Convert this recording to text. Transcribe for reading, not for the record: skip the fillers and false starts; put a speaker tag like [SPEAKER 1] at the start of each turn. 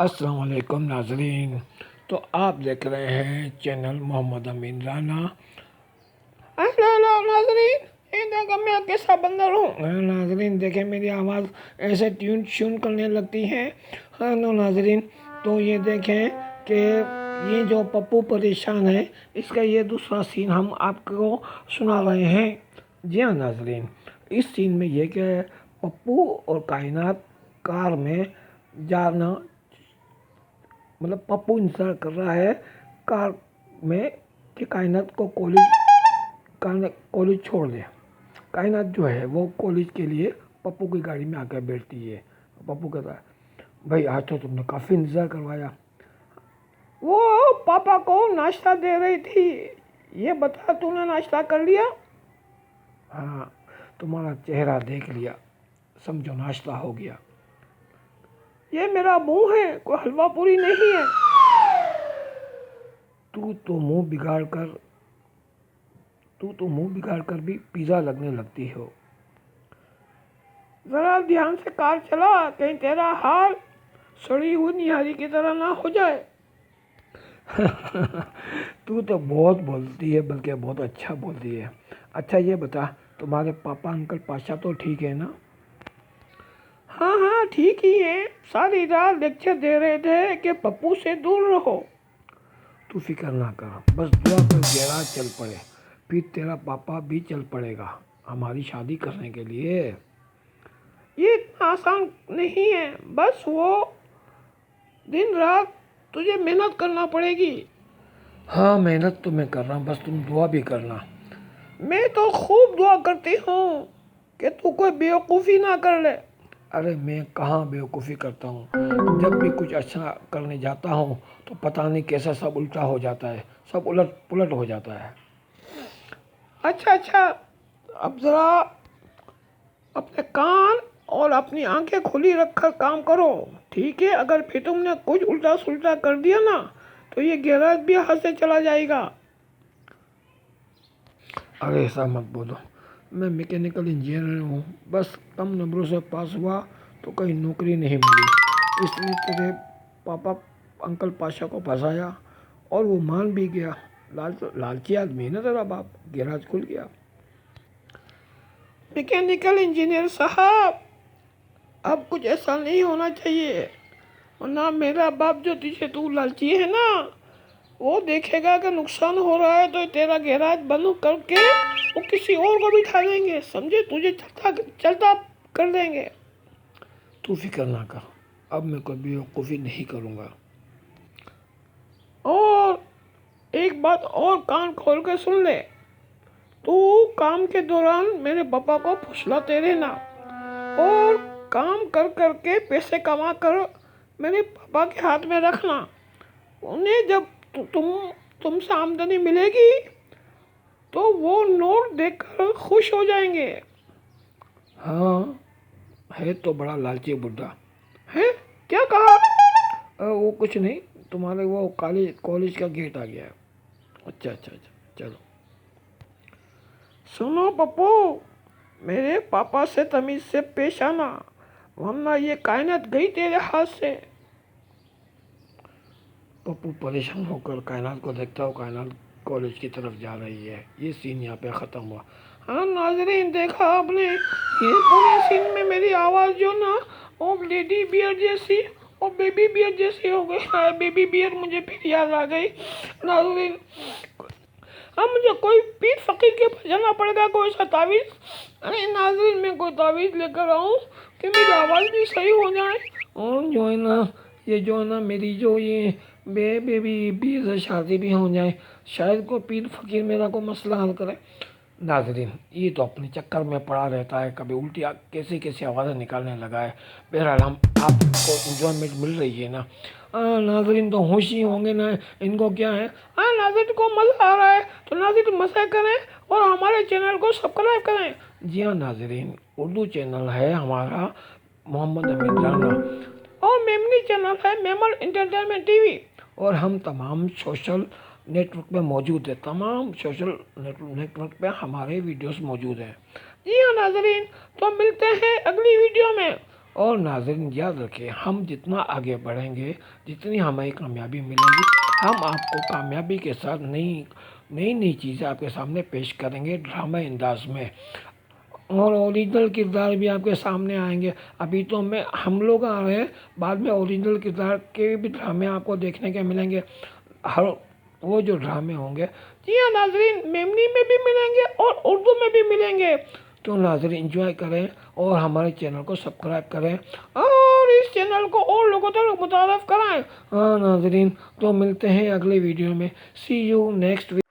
[SPEAKER 1] अस्सलाम वालेकुम नाज़रीन। तो आप देख रहे हैं चैनल मोहम्मद अमीन राना। हेलो नाज़रीन, ये देखो मैं कैसा बंदर हूँ। नाज़रीन देखें मेरी आवाज़ ऐसे ट्यून श्यून करने लगती है। हेलो नाज़रीन, तो ये देखें कि ये जो पप्पू परेशान है इसका ये दूसरा सीन हम आपको सुना रहे हैं। जी हाँ नाज़रीन, इस सीन में ये कि पप्पू और कायनात कार में जाना, मतलब पप्पू इंतज़ार कर रहा है कार में कि कायनात को कॉलेज छोड़ दे। कायनात जो है वो कॉलेज के लिए पप्पू की गाड़ी में आकर बैठती है। पप्पू कहता है, भाई आज तो तुमने काफ़ी इंतज़ार करवाया। वो पापा को नाश्ता दे रही थी। ये बता तूने नाश्ता कर लिया? हाँ, तुम्हारा चेहरा देख लिया, समझो नाश्ता हो गया। ये मेरा मुंह है, कोई हलवा पूरी नहीं है। तू तो मुंह बिगाड़ कर भी पिज़्ज़ा लगने लगती हो। ज़रा ध्यान से कार चला, कहीं तेरा हाल सड़ी हुई निहारी की तरह ना हो जाए। तू तो बहुत बोलती है, बल्कि बहुत अच्छा बोलती है। अच्छा ये बता, तुम्हारे पापा अंकल पाशा तो ठीक है ना? हाँ हाँ ठीक ही है, सारी रात लेक्चर दे रहे थे कि पप्पू से दूर रहो। तू फिक्र ना कर, बस दुआ कर गैराज चल पड़े, फिर तेरा पापा भी चल पड़ेगा हमारी शादी करने के लिए। ये इतना आसान नहीं है, बस वो दिन रात तुझे मेहनत करना पड़ेगी। हाँ मेहनत तो मैं कर रहा हूँ, बस तुम दुआ भी करना। मैं तो खूब दुआ करती हूँ कि तू कोई बेवकूफ़ी ना कर ले। अरे मैं कहाँ बेवकूफ़ी करता हूँ, जब भी कुछ अच्छा करने जाता हूँ तो पता नहीं कैसा सब उल्टा हो जाता है, सब उलट पुलट हो जाता है। अच्छा, अब ज़रा अपने कान और अपनी आंखें खुली रखकर काम करो, ठीक है? अगर फिर तुमने कुछ उल्टा सुल्टा कर दिया ना तो ये गैराज भी हाथ से चला जाएगा। अरे ऐसा मत बोलो, मैं मैकेनिकल इंजीनियर हूँ, बस कम नंबरों से पास हुआ तो कहीं नौकरी नहीं मिली, इसलिए तेरे पापा अंकल पाशा को फंसाया और वो मान भी गया। लालची आदमी है ना तेरा बाप। गैराज खुल गया। मैकेनिकल इंजीनियर साहब, अब कुछ ऐसा नहीं होना चाहिए, वरना मेरा बाप जो तुझे तू लालची है ना, वो देखेगा कि नुकसान हो रहा है तो तेरा गैराज बंद करके वो किसी और को बिठा देंगे, समझे? तुझे चलता कर देंगे। तू फिक्र ना कर, अब मैं कभी बेवकूफ़ी नहीं करूँगा। और एक बात और कान खोल के सुन ले, तू काम के दौरान मेरे पापा को फुसलाते रहना और काम कर कर के पैसे कमा कर मेरे पापा के हाथ में रखना। उन्हें जब तुमसे आमदनी मिलेगी तो वो नोट देखकर खुश हो जाएंगे। हाँ, है तो बड़ा लालची बुड्ढा है। क्या कहा? वो कुछ नहीं, तुम्हारे वो कॉलेज का गेट आ गया है। अच्छा, चलो। सुनो पप्पू, मेरे पापा से तमीज़ से पेश आना, वरना ये कायनात गई तेरे हाथ से। पप्पू परेशान होकर कायनात को देखता हो, कायनात कॉलेज की तरफ जा रही है। ये सीन यहाँ पे ख़त्म हुआ। हाँ नाज़रीन, देखा आपने, ये पूरे सीन में मेरी आवाज़ जो ना वो लेडी बियर जैसी और बेबी बियर जैसी हो गई। बेबी बियर मुझे फिर याद आ गई नाज़रीन। अब मुझे कोई पीर फकीर के पास जाना पड़ेगा, कोई सा तावीज़। अरे नाज़रीन, मैं कोई तावीज़ लेकर आऊँ कि मेरी आवाज़ भी सही हो जाए। और जो है ना मेरी जो ये बेबी भी से शादी भी हो जाए, शायद कोई पीर फकीर मेरा को मसला हल करे। नाज़रीन, ये तो अपने चक्कर में पड़ा रहता है, कभी उल्टी कैसी आवाज़ें निकालने लगा है। बहरहाल हम आपको इंजॉयमेंट मिल रही है ना? नाज़रीन तो होश ही होंगे ना, इनको क्या है। नाज़रीन को मज़ा आ रहा है तो नाज़रीन मज़ा करें और हमारे चैनल को सब्सक्राइब करें। जी हाँ नाज़रीन, उर्दू चैनल है हमारा मोहम्मद अमीन राना और मेमनी चैनल है मेमल इंटरटेनमेंट टीवी, और हम तमाम सोशल नेटवर्क पे मौजूद है। तमाम सोशल नेटवर्क पे हमारे वीडियोस मौजूद हैं। जी हाँ नाज़रीन, तो मिलते हैं अगली वीडियो में। और नाज़रीन याद रखिए, हम जितना आगे बढ़ेंगे, जितनी हमें कामयाबी मिलेगी, हम आपको कामयाबी के साथ नई नई नई चीज़ें आपके सामने पेश करेंगे ड्रामा अंदाज में, और ओरिजिनल किरदार भी आपके सामने आएंगे। अभी तो हम लोग आ रहे हैं, बाद में ओरिजिनल किरदार के भी ड्रामे आपको देखने के मिलेंगे। हर वो जो ड्रामे होंगे, जी हाँ नाजरीन, मेमनी में भी मिलेंगे और उर्दू में भी मिलेंगे। तो नाजरीन एंजॉय करें और हमारे चैनल को सब्सक्राइब करें और इस चैनल को और लोगों तक मुतारफ कराएं। हाँ नाजरीन, तो मिलते हैं अगले वीडियो में। सी यू नेक्स्ट।